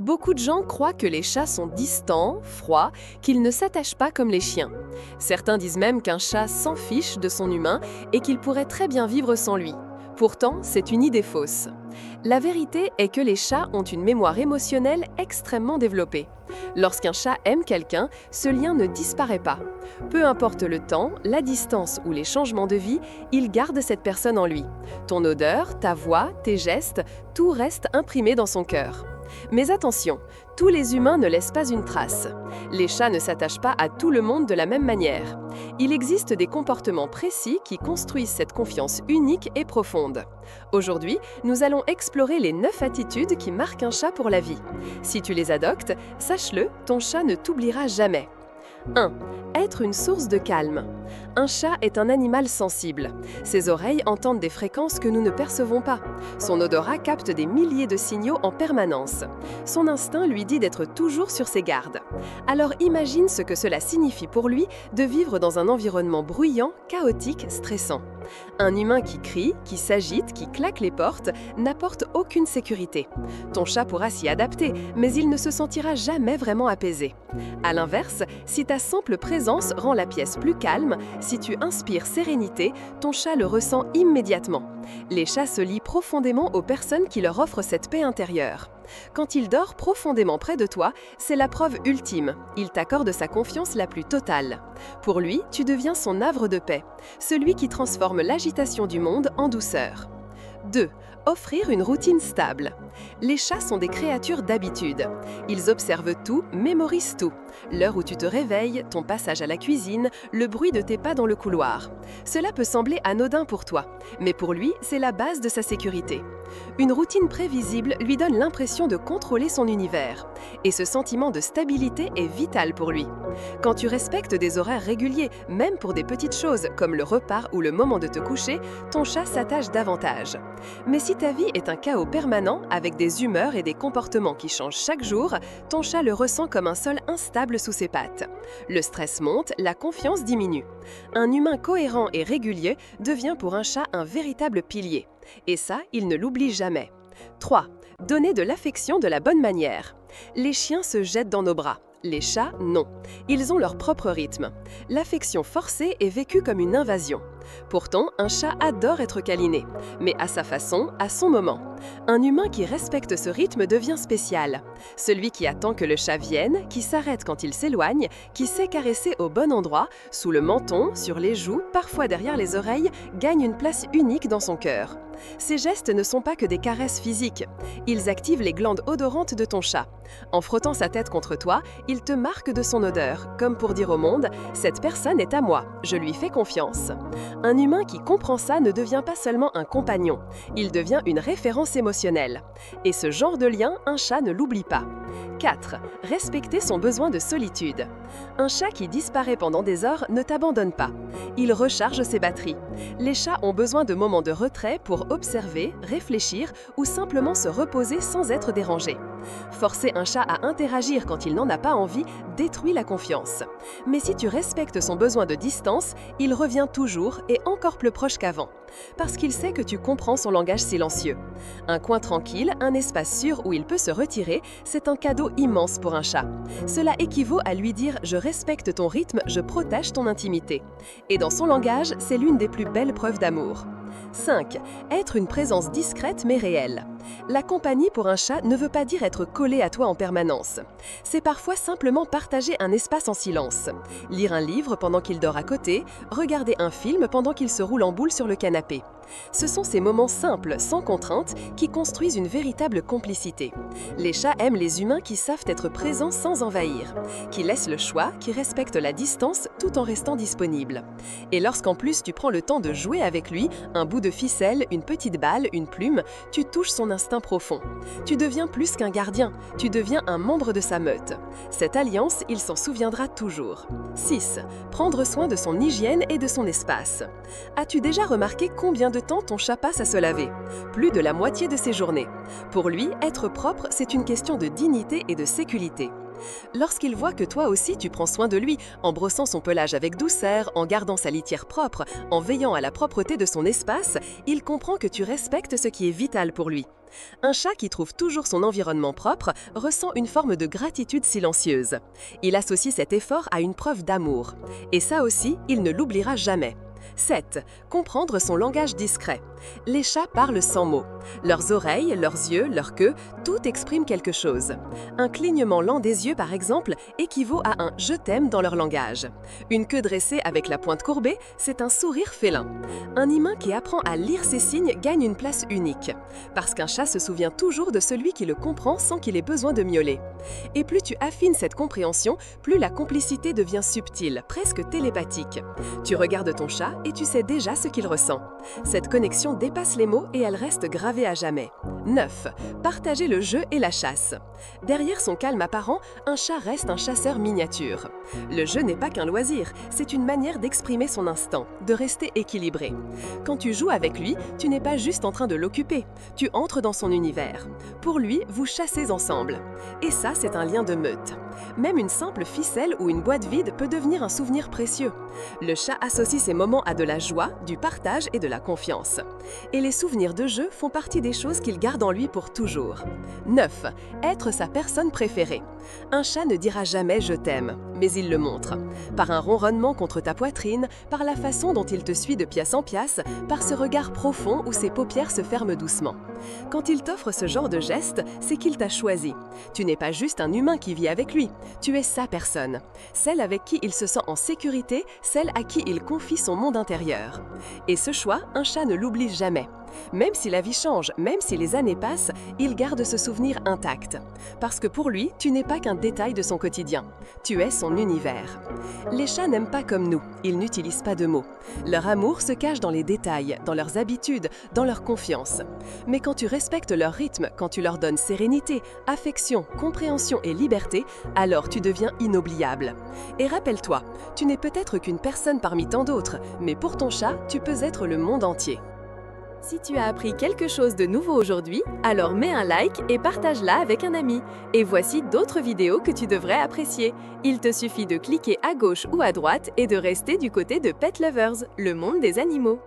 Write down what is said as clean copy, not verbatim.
Beaucoup de gens croient que les chats sont distants, froids, qu'ils ne s'attachent pas comme les chiens. Certains disent même qu'un chat s'en fiche de son humain et qu'il pourrait très bien vivre sans lui. Pourtant, c'est une idée fausse. La vérité est que les chats ont une mémoire émotionnelle extrêmement développée. Lorsqu'un chat aime quelqu'un, ce lien ne disparaît pas. Peu importe le temps, la distance ou les changements de vie, il garde cette personne en lui. Ton odeur, ta voix, tes gestes, tout reste imprimé dans son cœur. Mais attention, tous les humains ne laissent pas une trace. Les chats ne s'attachent pas à tout le monde de la même manière. Il existe des comportements précis qui construisent cette confiance unique et profonde. Aujourd'hui, nous allons explorer les 9 attitudes qui marquent un chat pour la vie. Si tu les adoptes, sache-le, ton chat ne t'oubliera jamais. 1. Être une source de calme. Un chat est un animal sensible. Ses oreilles entendent des fréquences que nous ne percevons pas. Son odorat capte des milliers de signaux en permanence. Son instinct lui dit d'être toujours sur ses gardes. Alors imagine ce que cela signifie pour lui de vivre dans un environnement bruyant, chaotique, stressant. Un humain qui crie, qui s'agite, qui claque les portes, n'apporte aucune sécurité. Ton chat pourra s'y adapter, mais il ne se sentira jamais vraiment apaisé. À l'inverse, si ta simple présence rend la pièce plus calme, si tu inspires sérénité, ton chat le ressent immédiatement. Les chats se lient profondément aux personnes qui leur offrent cette paix intérieure. Quand il dort profondément près de toi, c'est la preuve ultime. Il t'accorde sa confiance la plus totale. Pour lui, tu deviens son havre de paix, celui qui transforme l'agitation du monde en douceur. 2. Offrir une routine stable. Les chats sont des créatures d'habitude. Ils observent tout, mémorisent tout. L'heure où tu te réveilles, ton passage à la cuisine, le bruit de tes pas dans le couloir. Cela peut sembler anodin pour toi, mais pour lui, c'est la base de sa sécurité. Une routine prévisible lui donne l'impression de contrôler son univers. Et ce sentiment de stabilité est vital pour lui. Quand tu respectes des horaires réguliers, même pour des petites choses comme le repas ou le moment de te coucher, ton chat s'attache davantage. Mais si ta vie est un chaos permanent, avec des humeurs et des comportements qui changent chaque jour, ton chat le ressent comme un sol instable sous ses pattes. Le stress monte, la confiance diminue. Un humain cohérent et régulier devient pour un chat un véritable pilier. Et ça, il ne l'oublie jamais. 3. Donner de l'affection de la bonne manière. Les chiens se jettent dans nos bras. Les chats, non. Ils ont leur propre rythme. L'affection forcée est vécue comme une invasion. Pourtant, un chat adore être câliné, mais à sa façon, à son moment. Un humain qui respecte ce rythme devient spécial. Celui qui attend que le chat vienne, qui s'arrête quand il s'éloigne, qui sait caresser au bon endroit, sous le menton, sur les joues, parfois derrière les oreilles, gagne une place unique dans son cœur. Ces gestes ne sont pas que des caresses physiques. Ils activent les glandes odorantes de ton chat. En frottant sa tête contre toi, il te marque de son odeur, comme pour dire au monde « Cette personne est à moi, je lui fais confiance ». Un humain qui comprend ça ne devient pas seulement un compagnon, il devient une référence émotionnelle. Et ce genre de lien, un chat ne l'oublie pas. 4. Respecter son besoin de solitude. Un chat qui disparaît pendant des heures ne t'abandonne pas. Il recharge ses batteries. Les chats ont besoin de moments de retrait pour observer, réfléchir ou simplement se reposer sans être dérangés. Forcer un chat à interagir quand il n'en a pas envie détruit la confiance. Mais si tu respectes son besoin de distance, il revient toujours et encore plus proche qu'avant. Parce qu'il sait que tu comprends son langage silencieux. Un coin tranquille, un espace sûr où il peut se retirer, c'est un cadeau immense pour un chat. Cela équivaut à lui dire « Je respecte ton rythme, je protège ton intimité ». Et dans son langage, c'est l'une des plus belles preuves d'amour. 5. Être une présence discrète mais réelle. La compagnie pour un chat ne veut pas dire être collé à toi en permanence. C'est parfois simplement partager un espace en silence. Lire un livre pendant qu'il dort à côté, regarder un film pendant qu'il se roule en boule sur le canapé. Ce sont ces moments simples, sans contrainte, qui construisent une véritable complicité. Les chats aiment les humains qui savent être présents sans envahir, qui laissent le choix, qui respectent la distance tout en restant disponibles. Et lorsqu'en plus tu prends le temps de jouer avec lui, un bout de ficelle, une petite balle, une plume, tu touches son instinct profond. Tu deviens plus qu'un gardien, tu deviens un membre de sa meute. Cette alliance, il s'en souviendra toujours. 6. Prendre soin de son hygiène et de son espace. As-tu déjà remarqué combien de temps ton chat passe à se laver? Plus de la moitié de ses journées. Pour lui, être propre, c'est une question de dignité et de sécurité. Lorsqu'il voit que toi aussi tu prends soin de lui, en brossant son pelage avec douceur, en gardant sa litière propre, en veillant à la propreté de son espace, il comprend que tu respectes ce qui est vital pour lui. Un chat qui trouve toujours son environnement propre ressent une forme de gratitude silencieuse. Il associe cet effort à une preuve d'amour. Et ça aussi, il ne l'oubliera jamais. 7. Comprendre son langage discret. Les chats parlent sans mots. Leurs oreilles, leurs yeux, leur queue, tout exprime quelque chose. Un clignement lent des yeux, par exemple, équivaut à un « je t'aime » dans leur langage. Une queue dressée avec la pointe courbée, c'est un sourire félin. Un humain qui apprend à lire ces signes gagne une place unique. Parce qu'un chat se souvient toujours de celui qui le comprend sans qu'il ait besoin de miauler. Et plus tu affines cette compréhension, plus la complicité devient subtile, presque télépathique. Tu regardes ton chat et tu sais déjà ce qu'il ressent. Cette connexion dépasse les mots et elle reste gravée à jamais. 9. Partager le jeu et la chasse. Derrière son calme apparent, un chat reste un chasseur miniature. Le jeu n'est pas qu'un loisir, c'est une manière d'exprimer son instinct, de rester équilibré. Quand tu joues avec lui, tu n'es pas juste en train de l'occuper, tu entres dans son univers. Pour lui, vous chassez ensemble. Et ça, c'est un lien de meute. Même une simple ficelle ou une boîte vide peut devenir un souvenir précieux. Le chat associe ces moments à de la joie, du partage et de la confiance. Et les souvenirs de jeu font partie des choses qu'il garde en lui pour toujours. 9. Être sa personne préférée. Un chat ne dira jamais « je t'aime », mais il le montre. Par un ronronnement contre ta poitrine, par la façon dont il te suit de pièce en pièce, par ce regard profond où ses paupières se ferment doucement. Quand il t'offre ce genre de geste, c'est qu'il t'a choisi. Tu n'es pas juste un humain qui vit avec lui, tu es sa personne. Celle avec qui il se sent en sécurité, celle à qui il confie son monde intérieur. Et ce choix, un chat ne l'oublie jamais. Même si la vie change, même si les années passent, il garde ce souvenir intact. Parce que pour lui, tu n'es pas qu'un détail de son quotidien. Tu es son univers. Les chats n'aiment pas comme nous, ils n'utilisent pas de mots. Leur amour se cache dans les détails, dans leurs habitudes, dans leur confiance. Mais quand tu respectes leur rythme, quand tu leur donnes sérénité, affection, compréhension et liberté, alors tu deviens inoubliable. Et rappelle-toi, tu n'es peut-être qu'une personne parmi tant d'autres, mais pour ton chat, tu peux être le monde entier. Si tu as appris quelque chose de nouveau aujourd'hui, alors mets un like et partage-la avec un ami. Et voici d'autres vidéos que tu devrais apprécier. Il te suffit de cliquer à gauche ou à droite et de rester du côté de Pet Lovers, le monde des animaux.